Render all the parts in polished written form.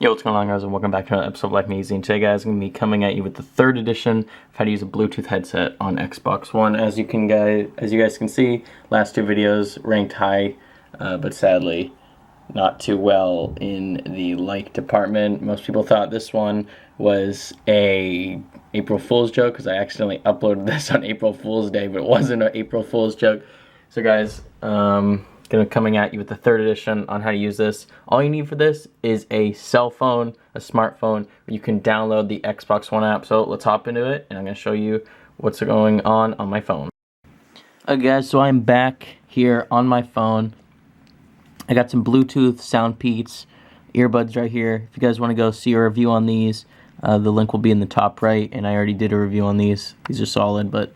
Yo, what's going on, guys, and welcome back to another episode of Life Easy. And today, guys, I'm going to be coming at you with the third edition of how to use a Bluetooth headset on Xbox One. As you guys can see, last two videos ranked high, but sadly not too well in the like department. Most people thought this one was a April Fool's joke because I accidentally uploaded this on April Fool's Day, but it wasn't an April Fool's joke. So, guys, coming at you with the third edition on how to use this. All you need for this is a cell phone, a smartphone, where you can download the Xbox One app. So let's hop into it, and I'm going to show you what's going on my phone. Okay, guys, so I'm back here on my phone. I got some Bluetooth sound peats, earbuds right here. If you guys want to go see a review on these, the link will be in the top right, and I already did a review on these. These are solid, but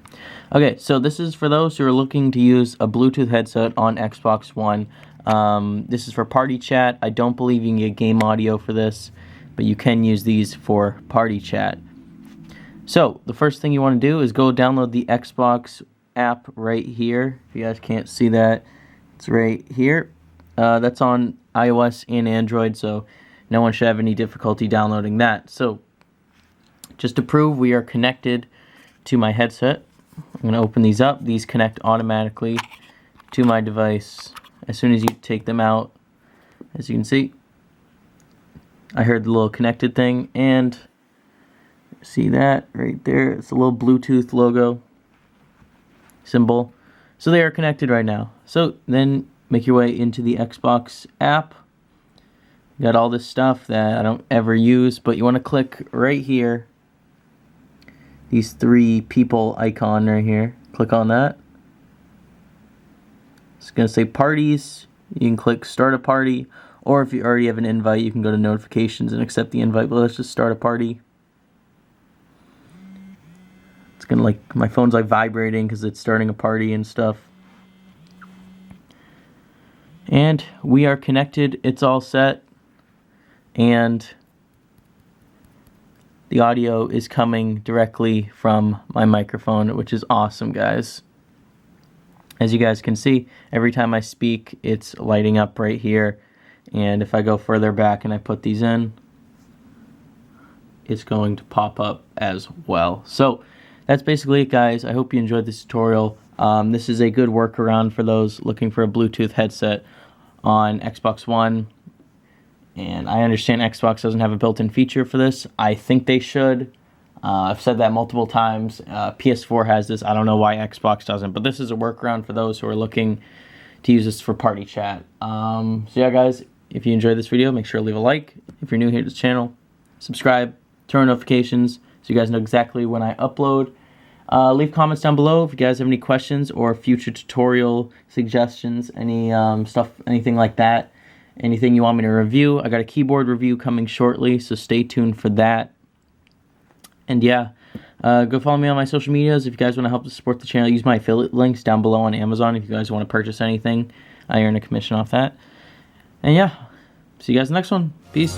okay, so this is for those who are looking to use a Bluetooth headset on Xbox One. This is for party chat. I don't believe you can get game audio for this, but you can use these for party chat. So the first thing you want to do is go download the Xbox app right here. If you guys can't see that, it's right here. That's on iOS and Android, so no one should have any difficulty downloading that. So just to prove we are connected to my headset, I'm going to open these up. These connect automatically to my device as soon as you take them out. As you can see, I heard the little connected thing, and see that right there? It's a little Bluetooth logo symbol. So they are connected right now. So then make your way into the Xbox app. You got all this stuff that I don't ever use, but you want to click right here. These three people icon right here. Click on that. It's going to say parties. You can click start a party, or if you already have an invite, you can go to notifications and accept the invite, but let's just start a party. It's going to my phone's vibrating because it's starting a party and stuff. And we are connected. It's all set. And the audio is coming directly from my microphone, which is awesome, guys. As you guys can see, every time I speak, it's lighting up right here. And if I go further back and I put these in, it's going to pop up as well. So that's basically it, guys. I hope you enjoyed this tutorial. This is a good workaround for those looking for a Bluetooth headset on Xbox One. And I understand Xbox doesn't have a built-in feature for this. I think they should. I've said that multiple times. PS4 has this. I don't know why Xbox doesn't. But this is a workaround for those who are looking to use this for party chat. So yeah, guys, if you enjoyed this video, make sure to leave a like. If you're new here to this channel, subscribe, turn on notifications so you guys know exactly when I upload. Leave comments down below if you guys have any questions or future tutorial suggestions, any anything like that. Anything you want me to review. I got a keyboard review coming shortly, so stay tuned for that. And yeah, go follow me on my social medias if you guys want to help to support the channel. Use my affiliate links down below on Amazon if you guys want to purchase anything. I earn a commission off that. And yeah, see you guys in the next one. Peace.